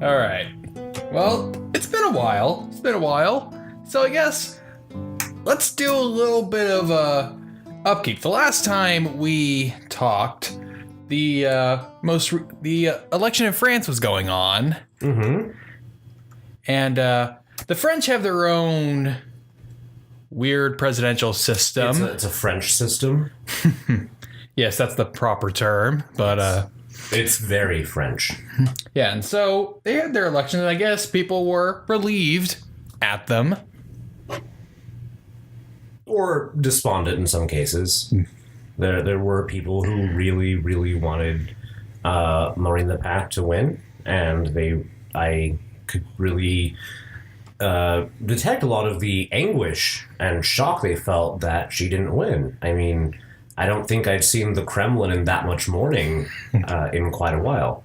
All right. Well, it's been a while. So I guess let's do a little bit of upkeep. The last time we talked, the election in France was going on. Mm-hmm. And the French have their own weird presidential system. It's a French system. Yes, that's the proper term, but it's very French. Yeah, and so they had their elections, and I guess people were relieved at them. Or despondent in some cases. There were people who really, really wanted Marine Le Pen to win, and I could really detect a lot of the anguish and shock they felt that she didn't win. I mean, I don't think I've seen the Kremlin in that much mourning in quite a while.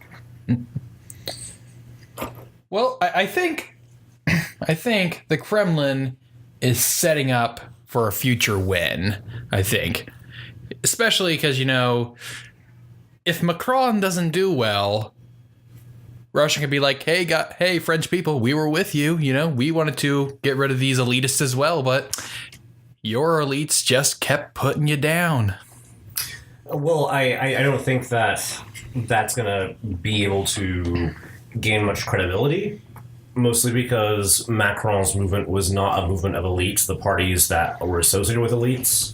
Well, I think the Kremlin is setting up for a future win, I think. Especially because, if Macron doesn't do well, Russia can be like, hey, French people, we were with you. We wanted to get rid of these elitists as well, but your elites just kept putting you down. Well, I don't think that's going to be able to gain much credibility, mostly because Macron's movement was not a movement of elites. The parties that were associated with elites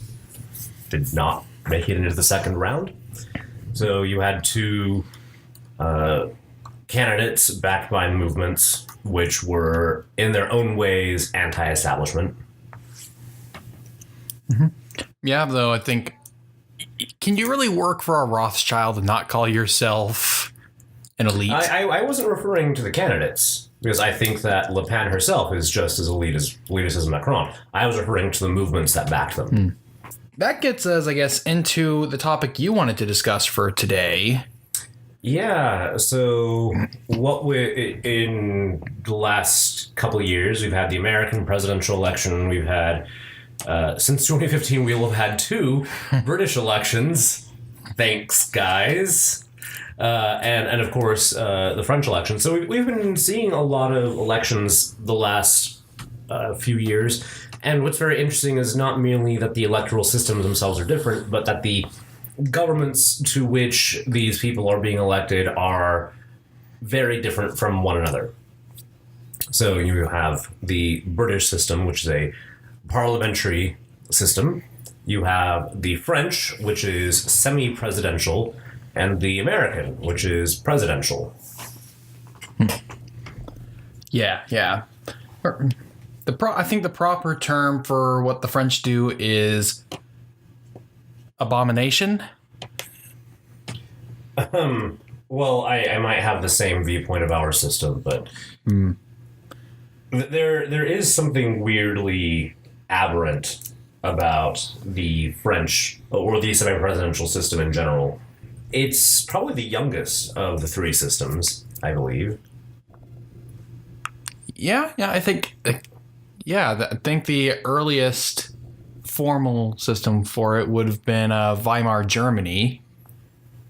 did not make it into the second round. So you had two candidates backed by movements which were, in their own ways, anti-establishment. Mm-hmm. Yeah, though, I think, can you really work for a Rothschild and not call yourself an elite? I wasn't referring to the candidates, because I think that Le Pen herself is just as elitist as Macron. I was referring to the movements that backed them. That gets us, I guess, into the topic you wanted to discuss for today. Yeah, so in the last couple of years, we've had the American presidential election. We've had, since 2015, we'll have had 2 British elections. Thanks, guys. And of course, the French election. So we've been seeing a lot of elections the last few years. And what's very interesting is not merely that the electoral systems themselves are different, but that the governments to which these people are being elected are very different from one another. So you have the British system, which is a parliamentary system. You have the French, which is semi-presidential, and the American, which is presidential. Yeah. I think the proper term for what the French do is abomination. Well, I might have the same viewpoint of our system, but there is something weirdly aberrant about the French, or the semi-presidential system in general. It's probably the youngest of the 3 systems, I believe. Yeah, I think the earliest formal system for it would have been Weimar Germany.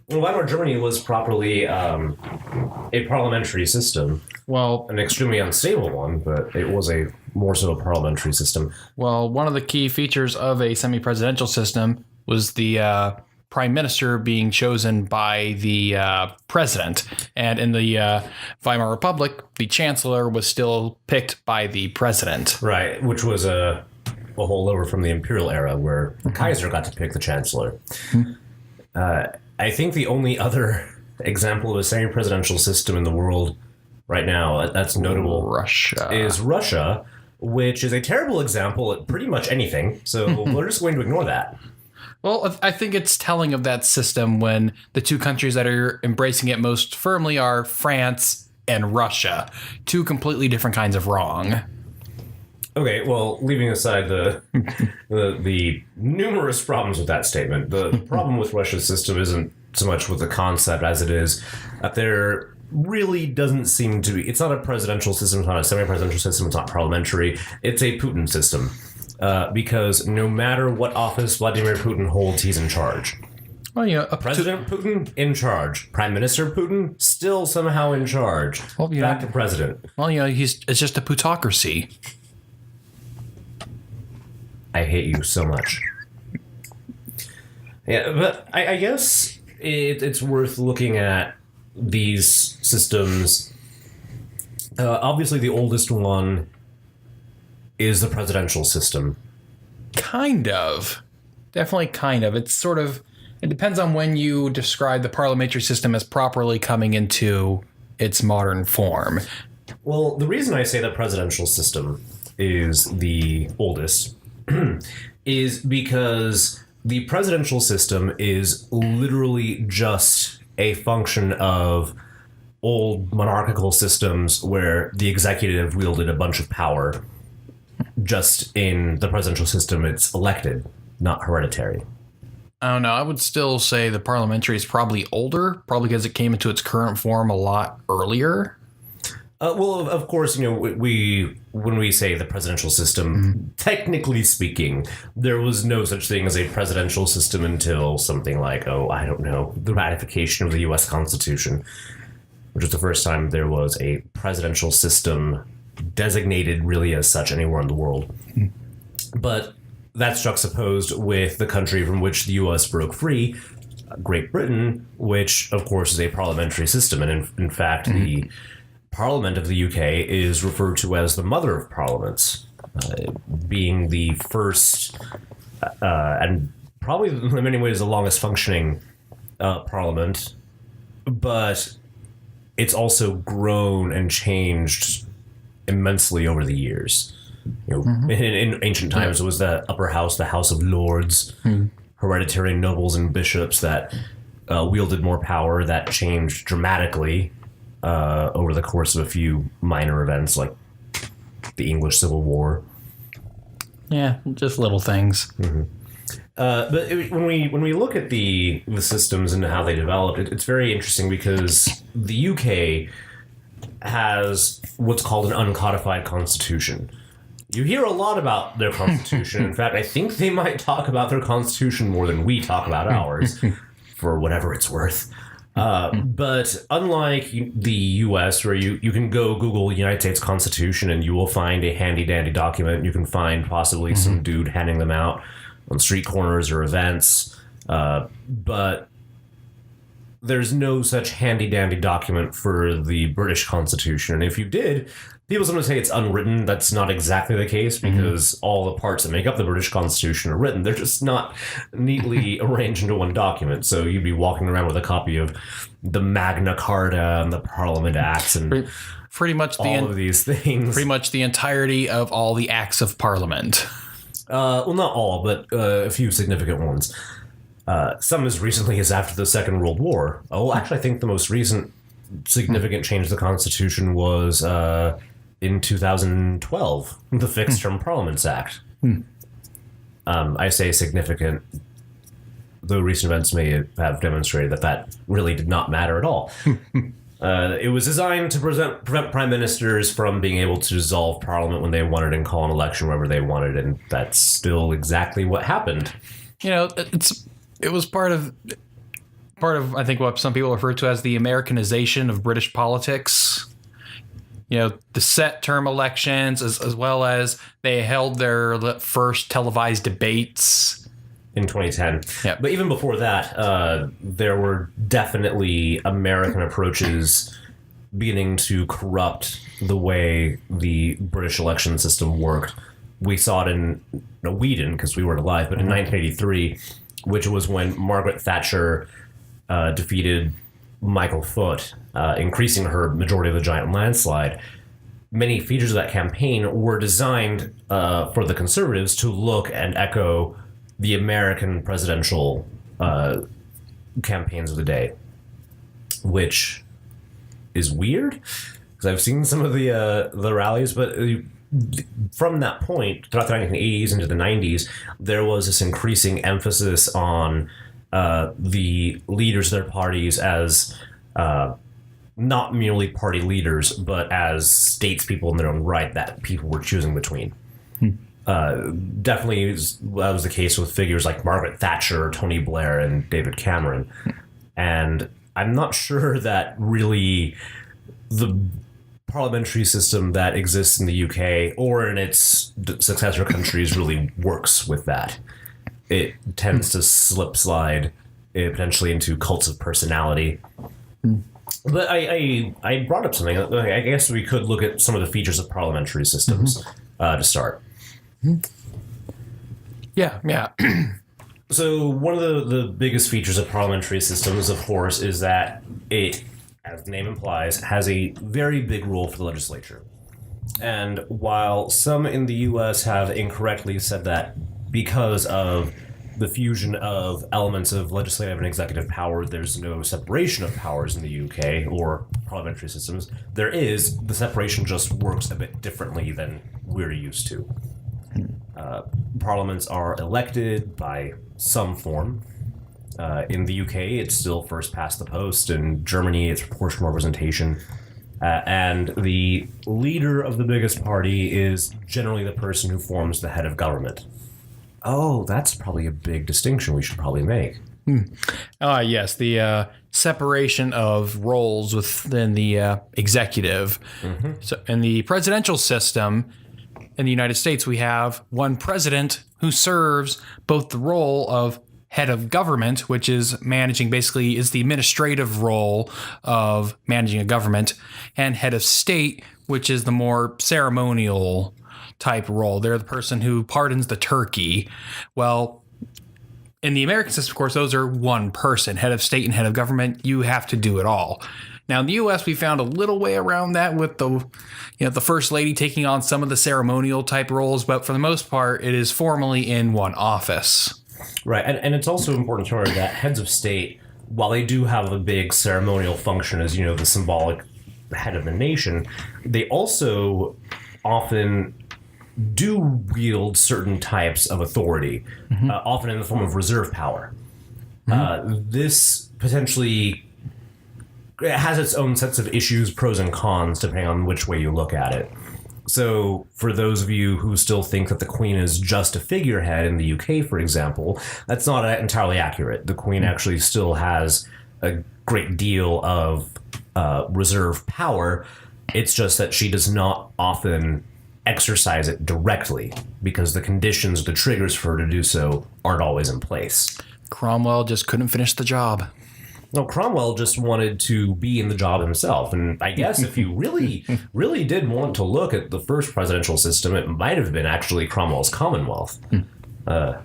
Well, Weimar Germany was properly a parliamentary system. Well, an extremely unstable one, but it was a more so a parliamentary system. Well, one of the key features of a semi-presidential system was the prime minister being chosen by the president. And in the Weimar Republic, the chancellor was still picked by the president. Right, which was a whole over from the imperial era where the Kaiser got to pick the chancellor. I think the only other example of a semi-presidential system in the world right now that's notable is Russia, which is a terrible example at pretty much anything. So we're just going to ignore that. Well, I think it's telling of that system when the 2 countries that are embracing it most firmly are France and Russia. 2 completely different kinds of wrong. Okay, well, leaving aside the numerous problems with that statement, the problem with Russia's system isn't so much with the concept as it is that there really doesn't seem to be. It's not a presidential system, it's not a semi-presidential system, it's not parliamentary. It's a Putin system because no matter what office Vladimir Putin holds, he's in charge. Well, President Putin in charge. Prime Minister Putin still somehow in charge. Well, Back to president. Well, it's just a plutocracy. I hate you so much. Yeah, but I guess it's worth looking at these systems. Obviously, the oldest one is the presidential system. Kind of. Definitely kind of. It's sort of... It depends on when you describe the parliamentary system as properly coming into its modern form. Well, the reason I say the presidential system is the oldest is because the presidential system is literally just a function of old monarchical systems where the executive wielded a bunch of power. Just in the presidential system, it's elected, not hereditary. I don't know. I would still say the parliamentary is probably older, probably because it came into its current form a lot earlier. Well, of course, when we say the presidential system, technically speaking, there was no such thing as a presidential system until something like, the ratification of the U.S. Constitution, which was the first time there was a presidential system designated really as such anywhere in the world. But that's juxtaposed with the country from which the U.S. broke free, Great Britain, which, of course, is a parliamentary system. And in fact, the Parliament of the UK is referred to as the mother of parliaments, being the first and probably in many ways the longest functioning parliament. But it's also grown and changed immensely over the years. In ancient times, it was the upper house, the House of Lords, hereditary nobles and bishops that wielded more power. That changed dramatically over the course of a few minor events like the English Civil War. Yeah, just little things. But when we look at the systems and how they developed, it's very interesting because the UK has what's called an uncodified constitution. You hear a lot about their constitution. In fact, I think they might talk about their constitution more than we talk about ours, for whatever it's worth. But unlike the U.S., where you can go Google United States Constitution and you will find a handy-dandy document. You can find possibly some dude handing them out on street corners or events. But there's no such handy-dandy document for the British Constitution. And if you did, people sometimes say it's unwritten. That's not exactly the case because all the parts that make up the British Constitution are written. They're just not neatly arranged into one document. So you'd be walking around with a copy of the Magna Carta and the Parliament Acts and pretty much all of these things. Pretty much the entirety of all the acts of Parliament. Well, not all, but a few significant ones. Some as recently as after the Second World War. Oh, actually, I think the most recent significant change to the Constitution was in 2012, the Fixed Term Parliaments Act. I say significant, though recent events may have demonstrated that really did not matter at all. It was designed to prevent prime ministers from being able to dissolve parliament when they wanted and call an election wherever they wanted, and that's still exactly what happened. It was part of I think what some people refer to as the Americanization of British politics. The set term elections, as well as they held their first televised debates in 2010. Yeah. But even before that, there were definitely American approaches beginning to corrupt the way the British election system worked. We saw it we didn't because we weren't alive, but in 1983, which was when Margaret Thatcher defeated Michael Foot, increasing her majority of the giant landslide. Many features of that campaign were designed for the Conservatives to look and echo the American presidential campaigns of the day, which is weird because I've seen some of the rallies, but from that point throughout the 1980s into the 90s, there was this increasing emphasis on the leaders of their parties as not merely party leaders, but as statespeople in their own right that people were choosing between. Definitely that was the case with figures like Margaret Thatcher, Tony Blair, and David Cameron. And I'm not sure that really the parliamentary system that exists in the UK or in its successor countries really works with that. It tends to slide potentially into cults of personality. But I brought up something. I guess we could look at some of the features of parliamentary systems to start. Yeah. So one of the biggest features of parliamentary systems, of course, is that it, as the name implies, has a very big role for the legislature. And while some in the U.S. have incorrectly said that because of the fusion of elements of legislative and executive power, there's no separation of powers in the UK or parliamentary systems, there is. The separation just works a bit differently than we're used to. Parliaments are elected by some form. In the UK, it's still first past the post. In Germany, it's proportional representation. And the leader of the biggest party is generally the person who forms the head of government. Oh, that's probably a big distinction we should probably make. Yes, the separation of roles within the executive. So in the presidential system in the United States, we have one president who serves both the role of head of government, which is managing, basically is the administrative role of managing a government, and head of state, which is the more ceremonial type role. They're the person who pardons the turkey. Well, in the American system, of course, those are one person, head of state and head of government. You have to do it all. Now, in the U.S., we found a little way around that with the first lady taking on some of the ceremonial type roles, but for the most part, it is formally in one office. Right, and it's also important to remember that heads of state, while they do have a big ceremonial function as, the symbolic head of the nation, they also often do wield certain types of authority, often in the form of reserve power. This potentially has its own sets of issues, pros and cons, depending on which way you look at it. So for those of you who still think that the Queen is just a figurehead in the UK, for example, that's not entirely accurate. The Queen actually still has a great deal of reserve power. It's just that she does not often exercise it directly because the conditions, the triggers for her to do so aren't always in place. Cromwell just couldn't finish the job. No, Cromwell just wanted to be in the job himself. And I guess if you really, really did want to look at the first presidential system, it might have been actually Cromwell's Commonwealth. But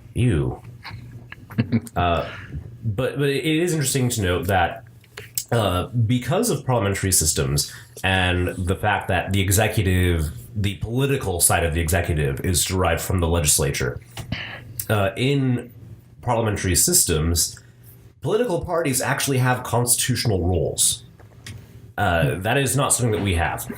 it is interesting to note that because of parliamentary systems and the fact that the executive, the political side of the executive is derived from the legislature, in parliamentary systems, political parties actually have constitutional roles. That is not something that we have.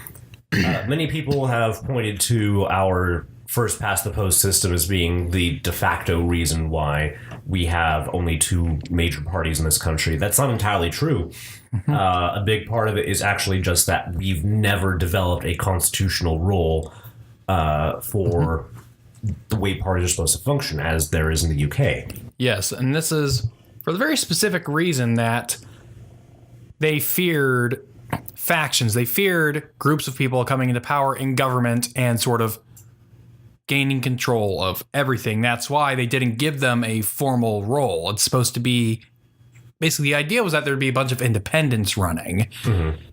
Many people have pointed to our first past the post system as being the de facto reason why we have only two major parties in this country. That's not entirely true. A big part of it is actually just that we've never developed a constitutional role for the way parties are supposed to function as there is in the UK. Yes, and this is for the very specific reason that they feared factions. They feared groups of people coming into power in government and sort of gaining control of everything. That's why they didn't give them a formal role. It's supposed to be, basically the idea was that there'd be a bunch of independents running.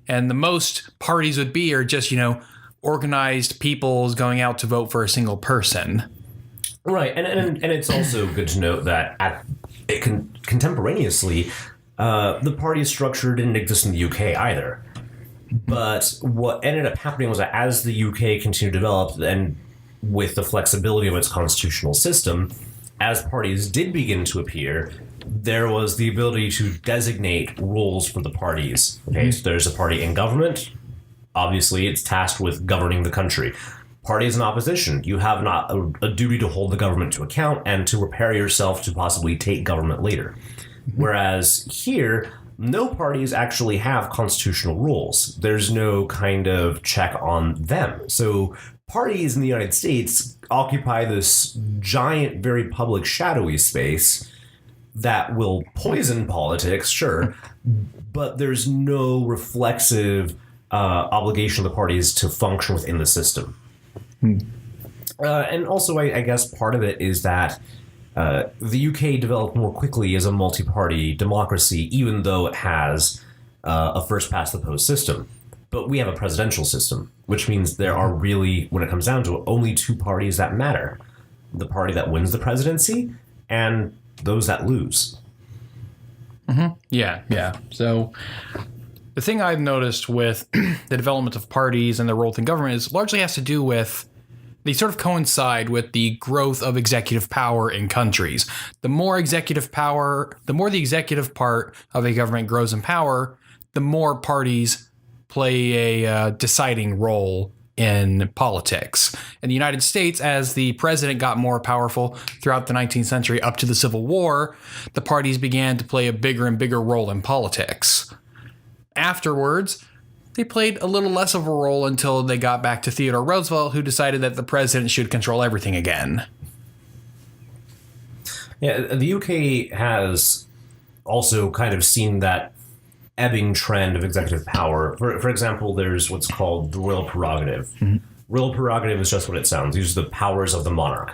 And the most parties would be are just, organized peoples going out to vote for a single person. Right, and it's also good to note that contemporaneously, the party structure didn't exist in the UK either. But what ended up happening was that as the UK continued to develop, and with the flexibility of its constitutional system, as parties did begin to appear, there was the ability to designate roles for the parties. Okay, so there's a party in government. Obviously, it's tasked with governing the country. Parties in opposition, you have not a duty to hold the government to account and to prepare yourself to possibly take government later. Whereas here, no parties actually have constitutional rules. There's no kind of check on them. So parties in the United States occupy this giant, very public, shadowy space that will poison politics, sure, but there's no reflexive obligation of the parties to function within the system. And also, I guess part of it is that the UK developed more quickly as a multi-party democracy, even though it has a first-past-the-post system. But we have a presidential system, which means there are really, when it comes down to it, only two parties that matter. The party that wins the presidency and those that lose. Mm-hmm. Yeah. So the thing I've noticed with the development of parties and their role in government is largely has to do with they sort of coincide with the growth of executive power in countries. The more the executive part of a government grows in power, the more parties play a deciding role in politics. In the United States, as the president got more powerful throughout the 19th century up to the Civil War, the parties began to play a bigger and bigger role in politics. Afterwards, they played a little less of a role until they got back to Theodore Roosevelt, who decided that the president should control everything again. Yeah, the UK has also kind of seen that ebbing trend of executive power. For example, there's what's called the royal prerogative. Mm-hmm. Royal prerogative is just what it sounds. These are the powers of the monarch.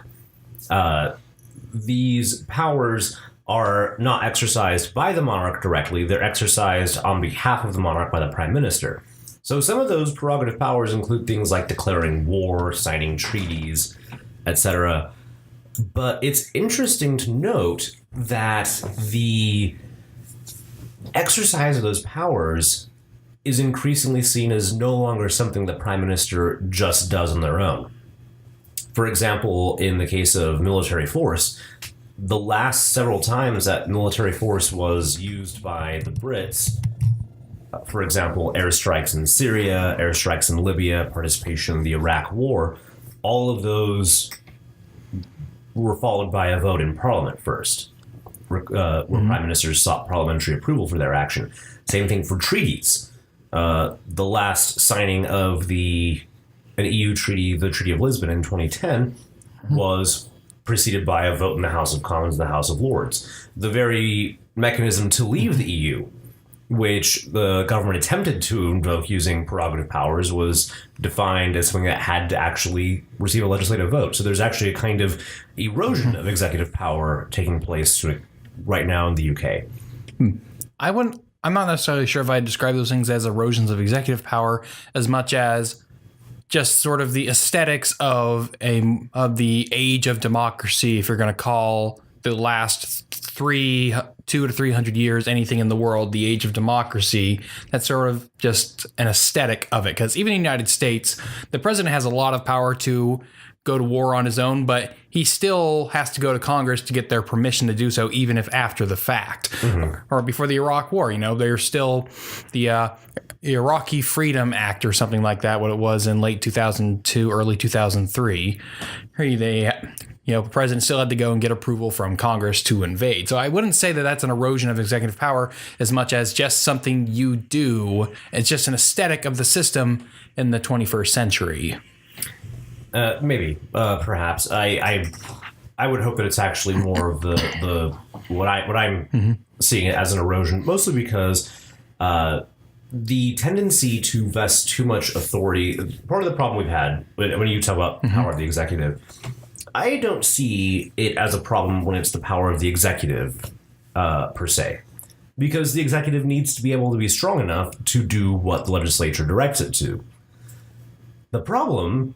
These powers are not exercised by the monarch directly. They're exercised on behalf of the monarch by the prime minister. So some of those prerogative powers include things like declaring war, signing treaties, etc. But it's interesting to note that the exercise of those powers is increasingly seen as no longer something the prime minister just does on their own. For example, in the case of military force, the last several times that military force was used by the Brits, for example, airstrikes in Syria, airstrikes in Libya, participation in the Iraq War, all of those were followed by a vote in Parliament first, where prime ministers sought parliamentary approval for their action. Same thing for treaties. The last signing of an EU treaty, the Treaty of Lisbon in 2010, was preceded by a vote in the House of Commons and the House of Lords. The very mechanism to leave the EU, which the government attempted to invoke using prerogative powers, was defined as something that had to actually receive a legislative vote. So there's actually a kind of erosion of executive power taking place right now in the UK. I'm not necessarily sure if I'd describe those things as erosions of executive power as much as just sort of the aesthetics of the age of democracy, if you're going to call the last 200 to 300 years anything in the world the age of democracy. That's sort of just an aesthetic of it, because even in the United States, the president has a lot of power to go to war on his own, but he still has to go to Congress to get their permission to do so, even if after the fact. Or before the Iraq War, there's still the Iraqi Freedom Act or something like that, what it was in late 2002, early 2003. The president still had to go and get approval from Congress to invade. So I wouldn't say that that's an erosion of executive power as much as just something you do. It's just an aesthetic of the system in the 21st century. Maybe, perhaps. I would hope that it's actually more of the what I'm seeing it as an erosion, mostly because the tendency to vest too much authority. Part of the problem we've had when you talk about power of the executive, I don't see it as a problem when it's the power of the executive per se, because the executive needs to be able to be strong enough to do what the legislature directs it to. The problem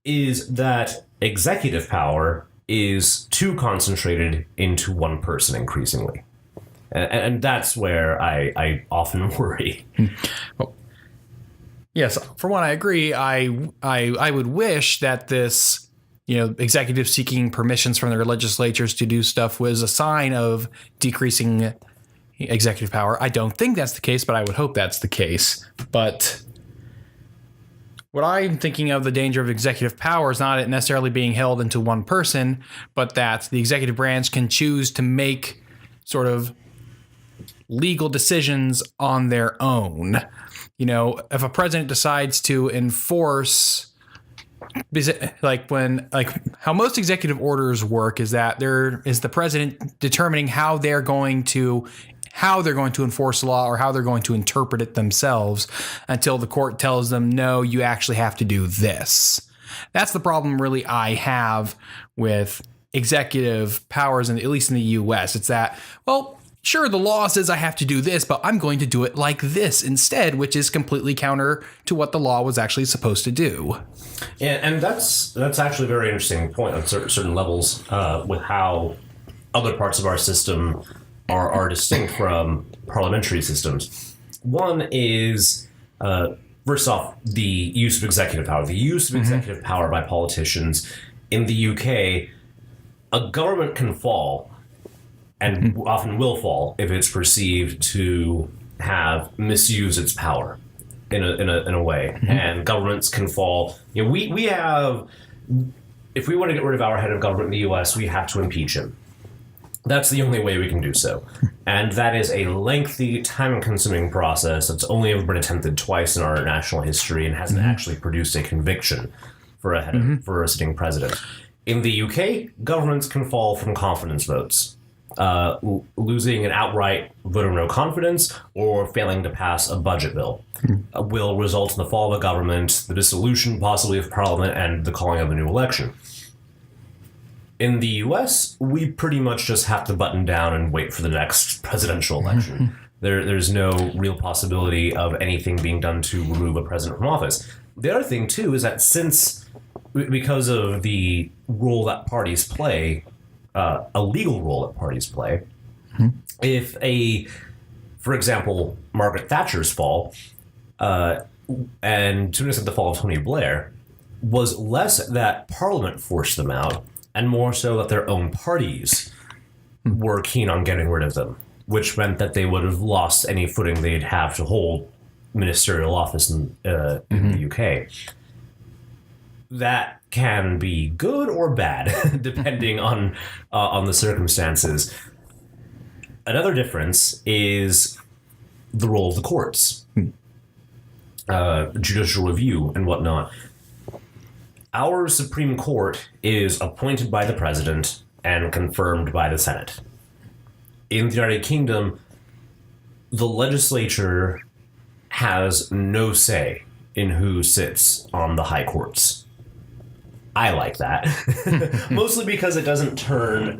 is that executive power is too concentrated into one person increasingly. And that's where I often worry. Well, yes, for one, I agree. I would wish that this, executive seeking permissions from their legislatures to do stuff was a sign of decreasing executive power. I don't think that's the case, but I would hope that's the case. But what I'm thinking of the danger of executive power is not it necessarily being held into one person, but that the executive branch can choose to make sort of legal decisions on their own. If a president decides to enforce how most executive orders work is that there is the president determining how they're going to enforce the law or how they're going to interpret it themselves until the court tells them, no, you actually have to do this. That's the problem really I have with executive powers, and at least in the US. It's that, well, sure, the law says I have to do this, but I'm going to do it like this instead, which is completely counter to what the law was actually supposed to do. Yeah, and that's actually a very interesting point on certain levels with how other parts of our system are distinct from parliamentary systems. One is, first off, the use of executive power. The use of executive power by politicians in the UK, a government can fall, and often will fall, if it's perceived to have misused its power in a way. And governments can fall. You know, we have, if we want to get rid of our head of government in the US, we have to impeach him. That's the only way we can do so. And that is a lengthy, time-consuming process that's only ever been attempted twice in our national history and hasn't actually produced a conviction for a sitting president. In the UK, governments can fall from confidence votes. Losing an outright vote of no confidence or failing to pass a budget bill will result in the fall of a government, the dissolution possibly of parliament, and the calling of a new election. In the US, we pretty much just have to button down and wait for the next presidential election. There's no real possibility of anything being done to remove a president from office. The other thing, too, is that because of the role that parties play, a legal role that parties play, if for example, Margaret Thatcher's fall, and to an extent the fall of Tony Blair, was less that Parliament forced them out, and more so that their own parties were keen on getting rid of them, which meant that they would have lost any footing they'd have to hold ministerial office in the UK. That can be good or bad, depending on the circumstances. Another difference is the role of the courts, judicial review and whatnot. Our Supreme Court is appointed by the President and confirmed by the Senate. In the United Kingdom, the legislature has no say in who sits on the high courts. I like that. Mostly because it doesn't turn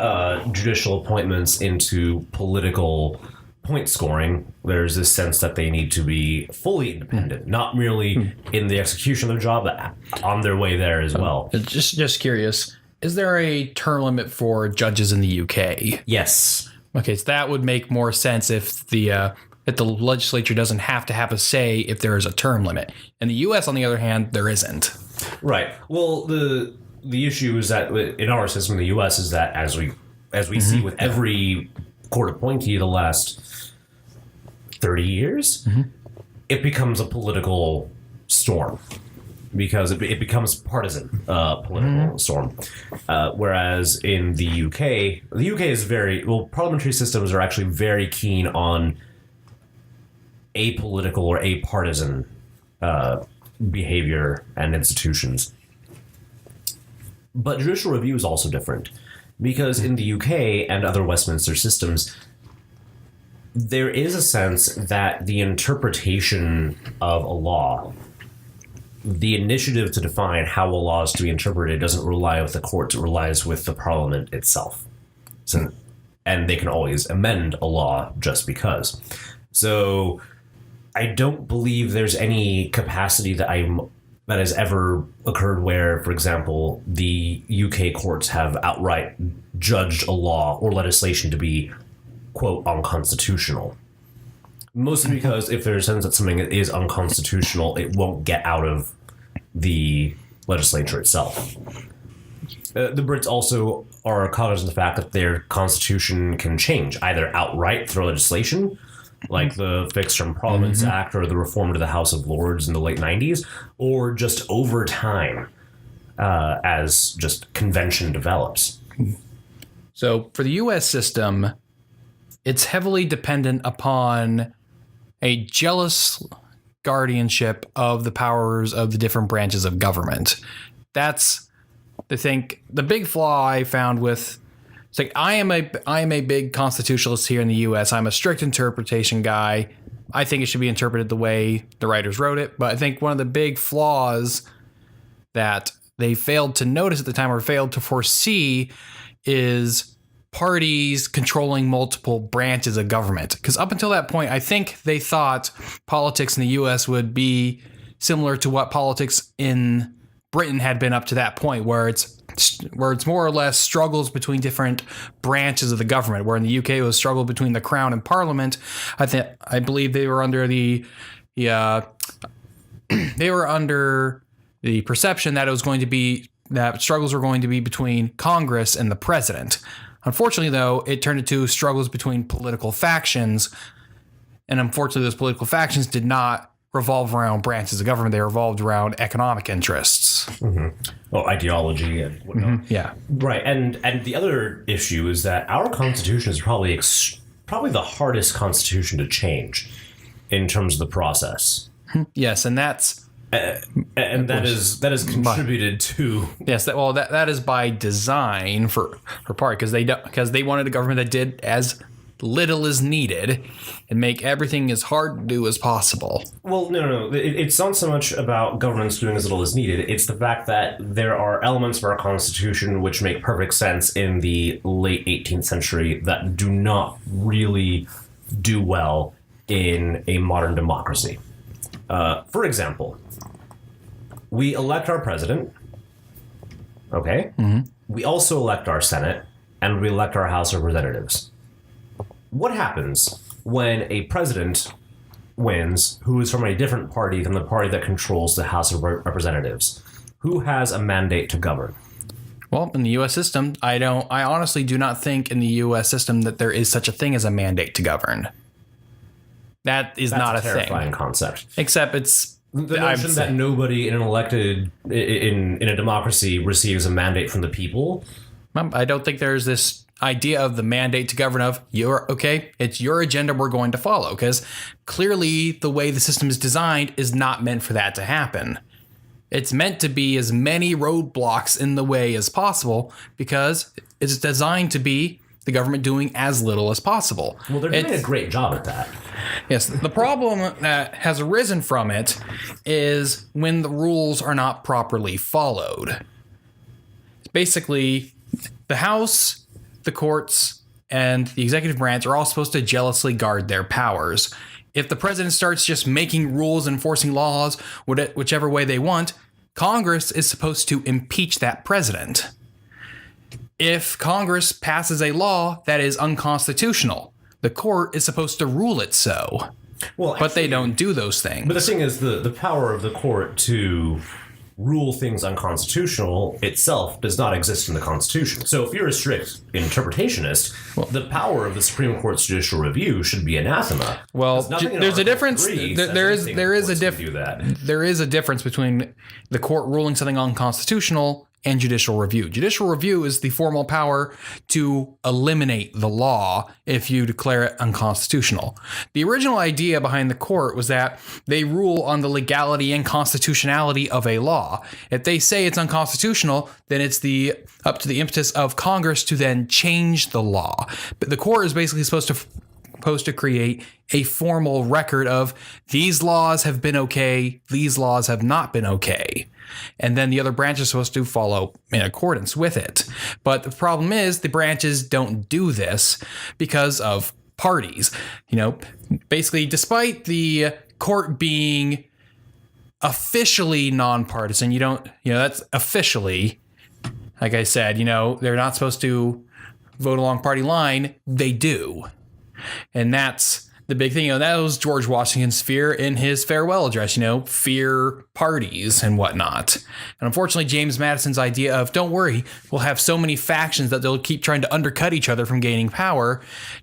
judicial appointments into political point scoring. There's this sense that they need to be fully independent, not merely in the execution of their job, but on their way there as well. Just curious, is there a term limit for judges in the UK? Yes. Okay, so that would make more sense if the legislature doesn't have to have a say if there is a term limit. In the US, on the other hand, there isn't. Right. Well, the issue is that in our system in the US is that as we see with every court appointee the last 30 years, it becomes a political storm because it becomes partisan political storm. Whereas in the UK is parliamentary systems are actually very keen on apolitical or apartisan behavior and institutions. But judicial review is also different because in the UK and other Westminster systems, there is a sense that the interpretation of a law, the initiative to define how a law is to be interpreted, doesn't rely with the courts, it relies with the Parliament itself. And they can always amend a law just because. So I don't believe there's any capacity that has ever occurred where, for example, the UK courts have outright judged a law or legislation to be, quote, unconstitutional. Mostly because if there's a sense that something is unconstitutional, it won't get out of the legislature itself. The Brits also are cognizant of the fact that their constitution can change, either outright through legislation, like the Fixed Term Parliaments Act or the reform to the House of Lords in the late 90s, or just over time as just convention develops. So for the U.S. system, it's heavily dependent upon a jealous guardianship of the powers of the different branches of government. that's the big flaw I found with. It's like I am a big constitutionalist here in the U.S. I'm a strict interpretation guy. I think it should be interpreted the way the writers wrote it. But I think one of the big flaws that they failed to notice at the time or failed to foresee is parties controlling multiple branches of government. Because up until that point, I think they thought politics in the U.S. would be similar to what politics in Britain had been up to that point, where it's more or less struggles between different branches of the government. Where in the UK it was struggle between the Crown and Parliament. I believe they were under the perception that it was going to be that struggles were going to be between Congress and the president. Unfortunately, though, it turned into struggles between political factions, and unfortunately, those political factions did not revolve around branches of government. They revolved around economic interests. Mm-hmm. Well, ideology and whatnot. Mm-hmm. Yeah. Right. And the other issue is that our Constitution is probably the hardest Constitution to change in terms of the process. Yes, and that's... and that is contributed to... Yes, that is by design for part, because they wanted a government that did as little as needed and make everything as hard to do as possible. Well, no. It's not so much about governments doing as little as needed. It's the fact that there are elements of our Constitution which make perfect sense in the late 18th century that do not really do well in a modern democracy. For example, we elect our president, okay? Mm-hmm. We also elect our Senate, and we elect our House of Representatives. What happens when a president wins who is from a different party than the party that controls the House of Representatives? Who has a mandate to govern? Well, in the U.S. system, I honestly do not think in the U.S. system that there is such a thing as a mandate to govern. That's not a terrifying thing. Concept. Except it's the notion that nobody in an elected in a democracy receives a mandate from the people. I don't think there's this idea of the mandate to govern of it's your agenda we're going to follow, because clearly the way the system is designed is not meant for that to happen. It's meant to be as many roadblocks in the way as possible because it's designed to be the government doing as little as possible. Well, they're doing a great job at that. Yes, the problem that has arisen from it is when the rules are not properly followed. Basically, the House, the courts, and the executive branch are all supposed to jealously guard their powers. If the president starts just making rules and enforcing laws whichever way they want, Congress is supposed to impeach that president. If Congress passes a law that is unconstitutional, the court is supposed to rule it so. Well, but they don't do those things. But the thing is, the power of the court to rule things unconstitutional itself does not exist in the Constitution. So if you're a strict interpretationist, the power of the Supreme Court's judicial review should be anathema. Well, there's a difference. There is a difference between the court ruling something unconstitutional and judicial review. Judicial review is the formal power to eliminate the law if you declare it unconstitutional. The original idea behind the court was that they rule on the legality and constitutionality of a law. If they say it's unconstitutional, then it's up to the impetus of Congress to then change the law. But the court is basically supposed to create a formal record of these laws have been okay, these laws have not been okay. And then the other branch is supposed to follow in accordance with it. But the problem is the branches don't do this because of parties. Basically, despite the court being officially nonpartisan, that's officially, like I said, they're not supposed to vote along party line. They do. And that's the big thing. That was George Washington's fear in his farewell address, fear parties and whatnot. And unfortunately, James Madison's idea of, don't worry, we'll have so many factions that they'll keep trying to undercut each other from gaining power,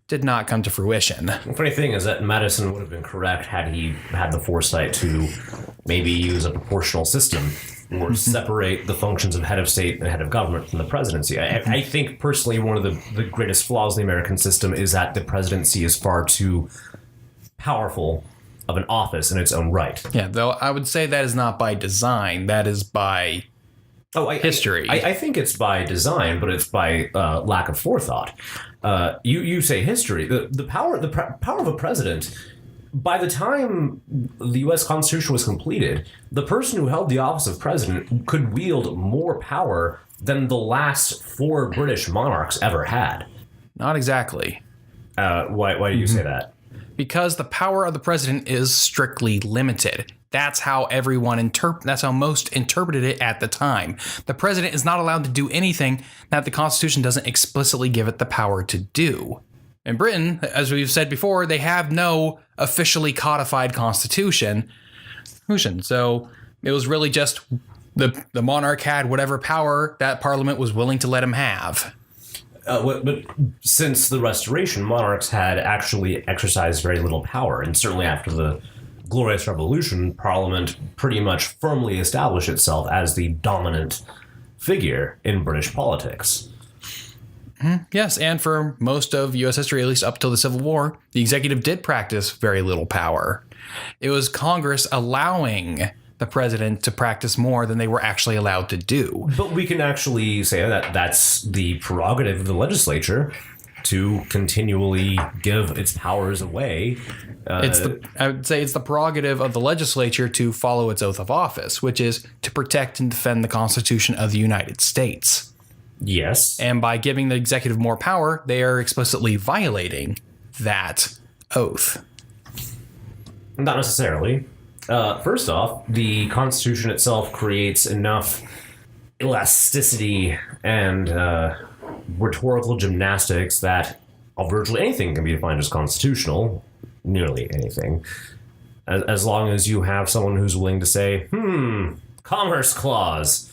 did not come to fruition. The funny thing is that Madison would have been correct had he had the foresight to maybe use a proportional system or separate the functions of head of state and head of government from the presidency. I think personally one of the greatest flaws in the American system is that the presidency is far too powerful of an office in its own right. Yeah, though I would say that is not by design. That is by history. I think it's by design, but it's by lack of forethought. You say history. The power of a president. By the time the U.S. Constitution was completed, the person who held the office of president could wield more power than the last 4 British monarchs ever had. Not exactly. Why do you say that? Because the power of the president is strictly limited. That's how that's how most interpreted it at the time. The president is not allowed to do anything that the Constitution doesn't explicitly give it the power to do. In Britain, as we've said before, they have no officially codified constitution. So it was really just the monarch had whatever power that Parliament was willing to let him have. But since the Restoration, monarchs had actually exercised very little power, and certainly after the Glorious Revolution, Parliament pretty much firmly established itself as the dominant figure in British politics. Yes, and for most of U.S. history, at least up till the Civil War, the executive did practice very little power. It was Congress allowing the president to practice more than they were actually allowed to do. But we can actually say that that's the prerogative of the legislature to continually give its powers away. I would say it's the prerogative of the legislature to follow its oath of office, which is to protect and defend the Constitution of the United States. Yes. And by giving the executive more power, they are explicitly violating that oath. Not necessarily. First off, the Constitution itself creates enough elasticity and rhetorical gymnastics that virtually anything can be defined as constitutional, nearly anything, as long as you have someone who's willing to say, Commerce Clause,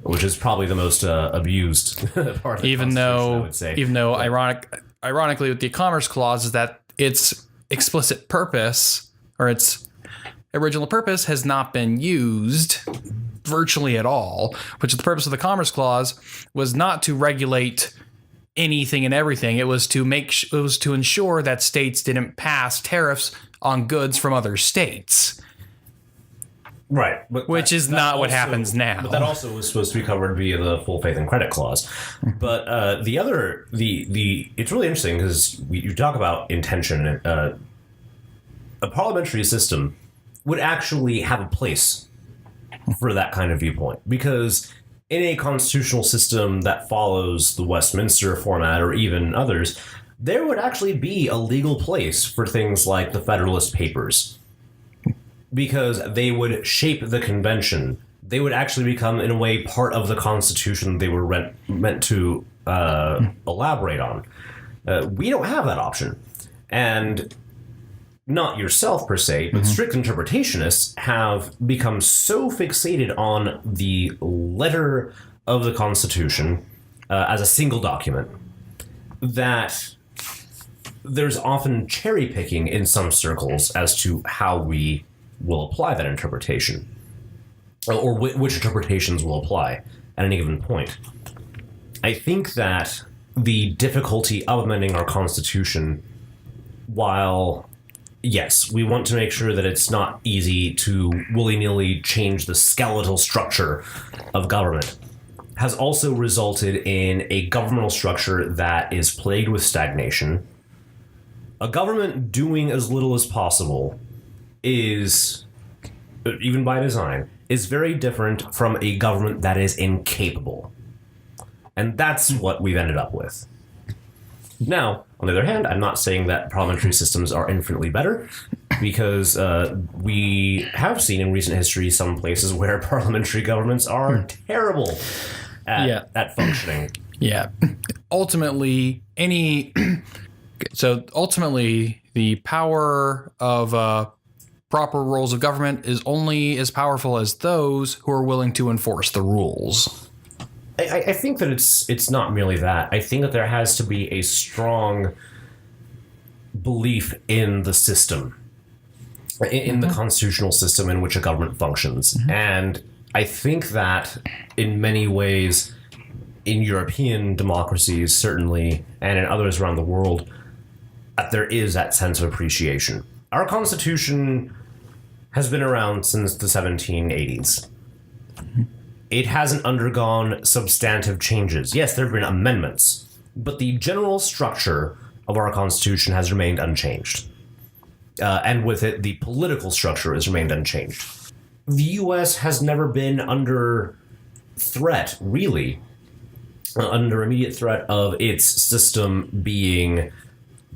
which is probably the most abused part of the Constitution, I would say. Even though ironically with the Commerce Clause is that its explicit purpose, or its original purpose, has not been used virtually at all, which is the purpose of the Commerce Clause was not to regulate anything and everything. It was to ensure that states didn't pass tariffs on goods from other states. Right. Which is not what happens now. But that also was supposed to be covered via the full faith and credit clause. But it's really interesting because you talk about intention. A parliamentary system would actually have a place for that kind of viewpoint, because in a constitutional system that follows the Westminster format or even others, there would actually be a legal place for things like the Federalist Papers, because they would shape the convention. They would actually become, in a way, part of the Constitution they were meant to elaborate on. We don't have that option. And not yourself per se, but strict interpretationists have become so fixated on the letter of the Constitution as a single document that there's often cherry picking in some circles as to how we will apply that interpretation, or which interpretations will apply at any given point. I think that the difficulty of amending our Constitution, while yes, we want to make sure that it's not easy to willy-nilly change the skeletal structure of government, has also resulted in a governmental structure that is plagued with stagnation. A government doing as little as possible is, even by design, is very different from a government that is incapable. And that's what we've ended up with. Now, on the other hand, I'm not saying that parliamentary systems are infinitely better, because we have seen in recent history some places where parliamentary governments are terrible at functioning. Yeah. Ultimately, the power of proper rules of government is only as powerful as those who are willing to enforce the rules. I think that it's not merely that. I think that there has to be a strong belief in the system, in the constitutional system in which a government functions. And I think that in many ways, in European democracies, certainly, and in others around the world, that there is that sense of appreciation. Our Constitution has been around since the 1780s. it hasn't undergone substantive changes. Yes, there have been amendments, but the general structure of our Constitution has remained unchanged. And with it, the political structure has remained unchanged. The U.S. has never been under threat, really, under immediate threat of its system being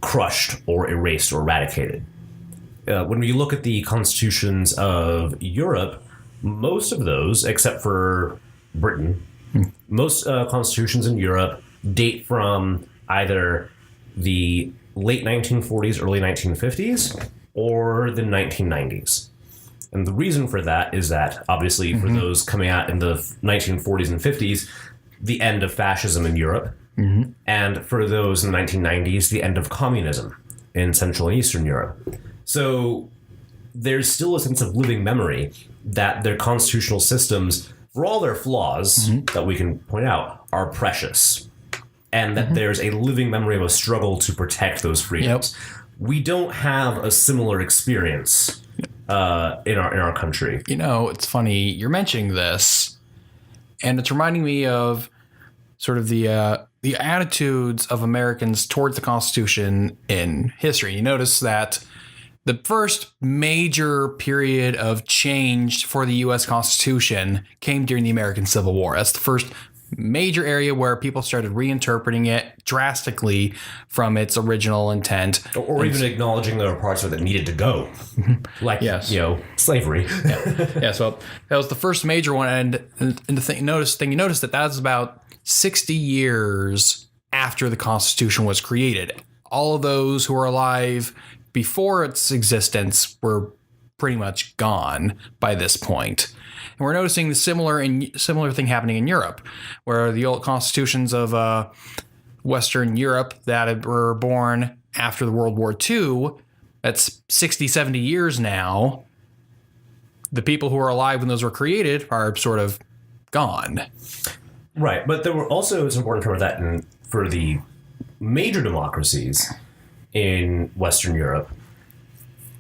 crushed or erased or eradicated. When we look at the constitutions of Europe, most of those, except for Britain, most constitutions in Europe date from either the late 1940s, early 1950s, or the 1990s. And the reason for that is that, obviously, for those coming out in the 1940s and 50s, the end of fascism in Europe, and for those in the 1990s, the end of communism in Central and Eastern Europe. So there's still a sense of living memory that their constitutional systems, for all their flaws that we can point out, are precious. And that there's a living memory of a struggle to protect those freedoms. We don't have a similar experience in our country. You know, it's funny you're mentioning this, and it's reminding me of sort of the attitudes of Americans towards the Constitution in history. You notice that the first major period of change for the U.S. Constitution came during the American Civil War. That's the first major area where people started reinterpreting it drastically from its original intent. Or even acknowledging there were parts of it that needed to go. Like, slavery. So that was the first major one. And the thing you notice that was about 60 years after the Constitution was created. All of those who were alive before its existence were pretty much gone by this point. And we're noticing the similar thing happening in Europe, where the old constitutions of Western Europe that were born after the World War II, that's 60, 70 years now. The people who were alive when those were created are sort of gone. Right, but there were also, it's important to remember that for the major democracies in Western Europe,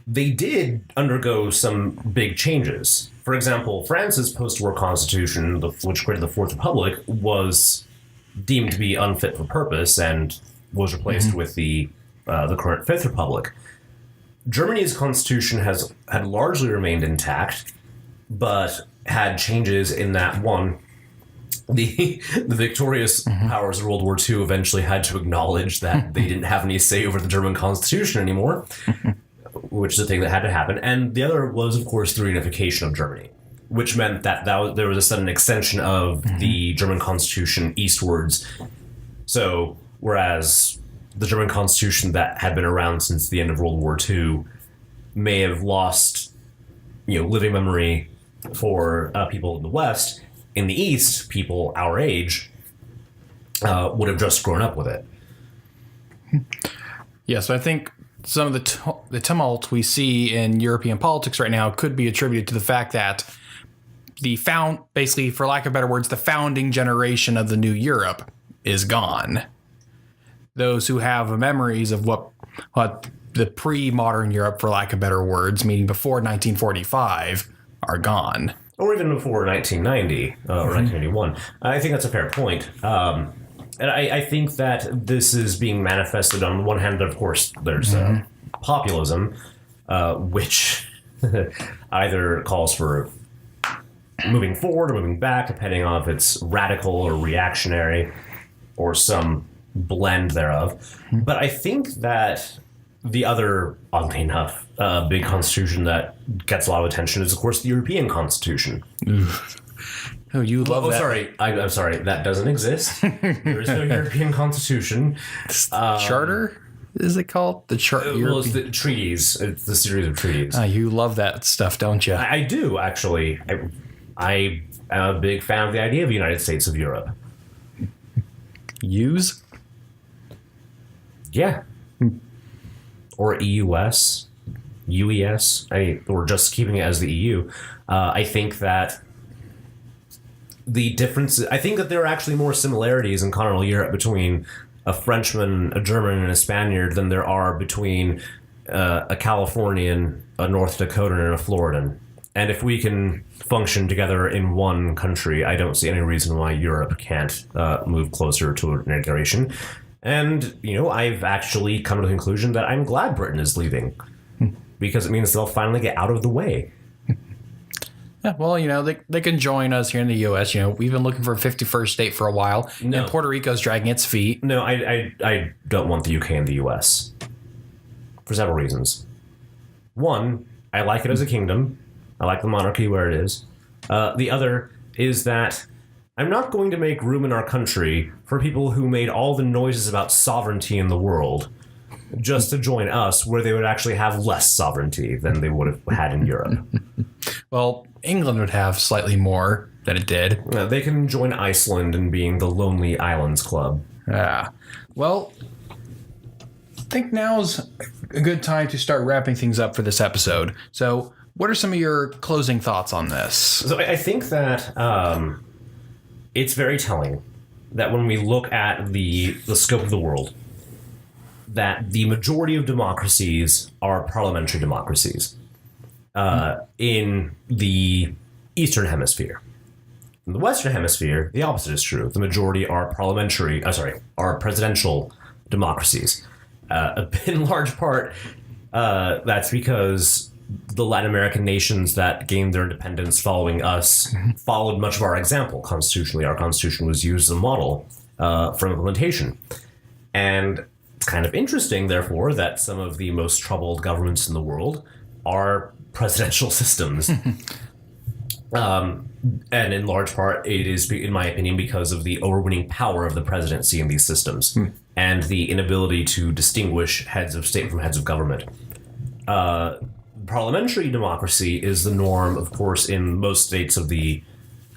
they did undergo some big changes. For example, France's post-war constitution, which created the Fourth Republic, was deemed to be unfit for purpose and was replaced with the current Fifth Republic. Germany's constitution had largely remained intact, but had changes in that, one, the victorious powers of World War II eventually had to acknowledge that they didn't have any say over the German constitution anymore, which is a thing that had to happen. And the other was, of course, the reunification of Germany, which meant that there was a sudden extension of the German constitution eastwards. So whereas the German constitution that had been around since the end of World War II may have lost, living memory for people in the West, in the East, people our age would have just grown up with it. Yeah, so I think some of the tumult we see in European politics right now could be attributed to the fact that basically, for lack of better words, the founding generation of the new Europe is gone. Those who have memories of what the pre-modern Europe, for lack of better words, meaning before 1945, are gone. Or even before 1990 or 1991. I think that's a fair point. And I think that this is being manifested on one hand, of course, there's populism, which either calls for moving forward or moving back, depending on if it's radical or reactionary or some blend thereof. But I think that the other, oddly enough, big constitution that gets a lot of attention is, of course, the European Constitution. Oh, you love that. Sorry. I'm sorry. That doesn't exist. There is no European Constitution. Charter? Is it called? The Charter? Well, it's the treaties. It's the series of treaties. You love that stuff, don't you? I do, actually. I am a big fan of the idea of the United States of Europe. Use? Yeah. Or EUS, UES, or just keeping it as the EU. I think that the differences, I think that there are actually more similarities in continental Europe between a Frenchman, a German, and a Spaniard than there are between a Californian, a North Dakotan, and a Floridan. And if we can function together in one country, I don't see any reason why Europe can't move closer to an integration. And, I've actually come to the conclusion that I'm glad Britain is leaving, because it means they'll finally get out of the way. Yeah, well, they can join us here in the U.S. We've been looking for a 51st state for a while, and Puerto Rico's dragging its feet. No, I don't want the UK and the US for several reasons. One, I like it as a kingdom. I like the monarchy where it is. The other is that I'm not going to make room in our country for people who made all the noises about sovereignty in the world just to join us, where they would actually have less sovereignty than they would have had in Europe. Well, England would have slightly more than it did. They can join Iceland in being the Lonely Islands Club. Yeah. Well, I think now's a good time to start wrapping things up for this episode. So, what are some of your closing thoughts on this? So I think that it's very telling that when we look at the scope of the world, that the majority of democracies are parliamentary democracies in the Eastern Hemisphere. In the Western Hemisphere, the opposite is true. The majority are presidential democracies. In large part, that's because the Latin American nations that gained their independence following us followed much of our example constitutionally. Our constitution was used as a model for implementation. And it's kind of interesting, therefore, that some of the most troubled governments in the world are presidential systems. And in large part, it is, in my opinion, because of the overweening power of the presidency in these systems and the inability to distinguish heads of state from heads of government. Parliamentary democracy is the norm, of course, in most states of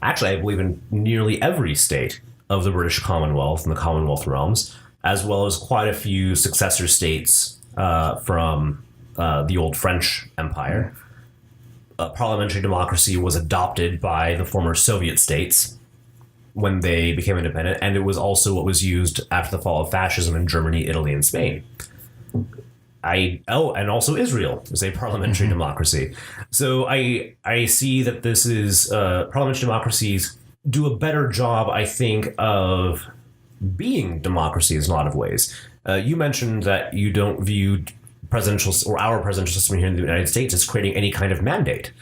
actually, I believe in nearly every state of the British Commonwealth and the Commonwealth realms, as well as quite a few successor states from the old French Empire. Parliamentary democracy was adopted by the former Soviet states when they became independent, and it was also what was used after the fall of fascism in Germany, Italy, and Spain. And also Israel is a parliamentary democracy. So I see that this is parliamentary democracies do a better job, I think, of being democracies in a lot of ways. You mentioned that you don't view our presidential system here in the United States as creating any kind of mandate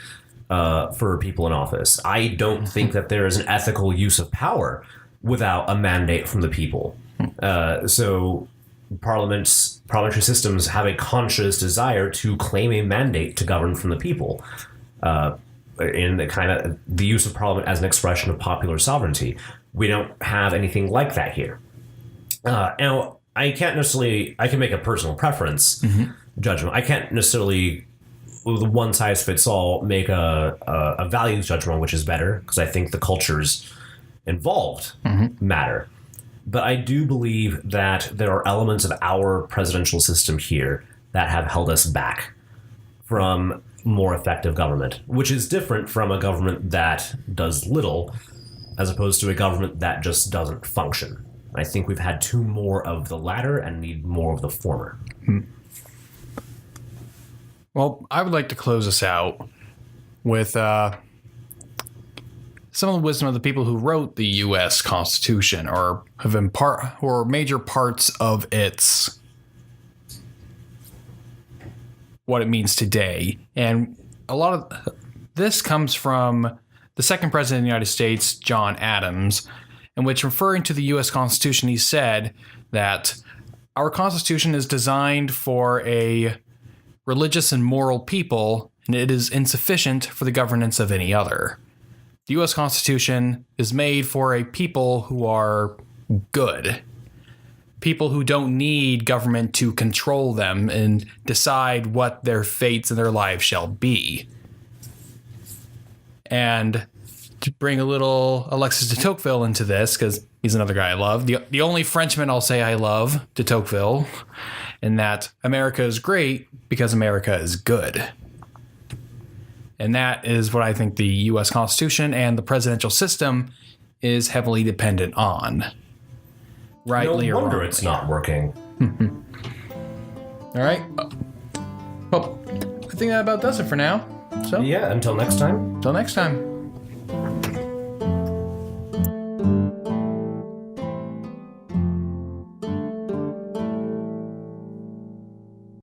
for people in office. I don't think that there is an ethical use of power without a mandate from the people. So parliamentary systems have a conscious desire to claim a mandate to govern from the people, in the use of parliament as an expression of popular sovereignty. We don't have anything like that here. Now, I can make a personal preference judgment. I can't necessarily, with one size fits all, make a values judgment on which is better, because I think the cultures involved matter. But I do believe that there are elements of our presidential system here that have held us back from more effective government, which is different from a government that does little as opposed to a government that just doesn't function. I think we've had too more of the latter and need more of the former. Well, I would like to close us out with some of the wisdom of the people who wrote the U.S. Constitution, or have been or major parts of its what it means today. And a lot of this comes from the second president of the United States, John Adams, in which, referring to the U.S. Constitution, he said that our Constitution is designed for a religious and moral people, and it is insufficient for the governance of any other. The U.S. Constitution is made for a people who are good. People who don't need government to control them and decide what their fates and their lives shall be. And to bring a little Alexis de Tocqueville into this, because he's another guy I love, the only Frenchman I'll say I love, de Tocqueville, in that America is great because America is good. And that is what I think the U.S. Constitution and the presidential system is heavily dependent on. Rightly or wrongly. No wonder it's not working. All right. Well, I think that about does it for now. So Yeah, until next time. till next time.